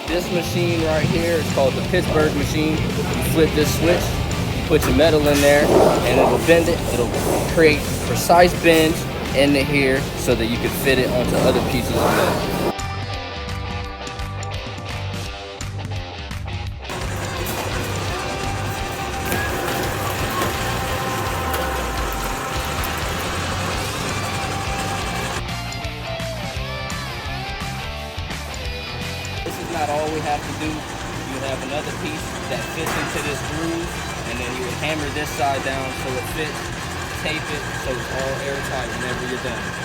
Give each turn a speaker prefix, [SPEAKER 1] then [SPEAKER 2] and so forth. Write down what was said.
[SPEAKER 1] This machine right here is called the Pittsburgh machine. You flip this switch, you put your metal in there, and it'll bend it. It'll create precise bends into here so that you can fit it onto other pieces of metal. This is not all we have to do. You have another piece that fits into this groove, and then you would hammer this side down so it fits, tape it so it's all airtight whenever you're done.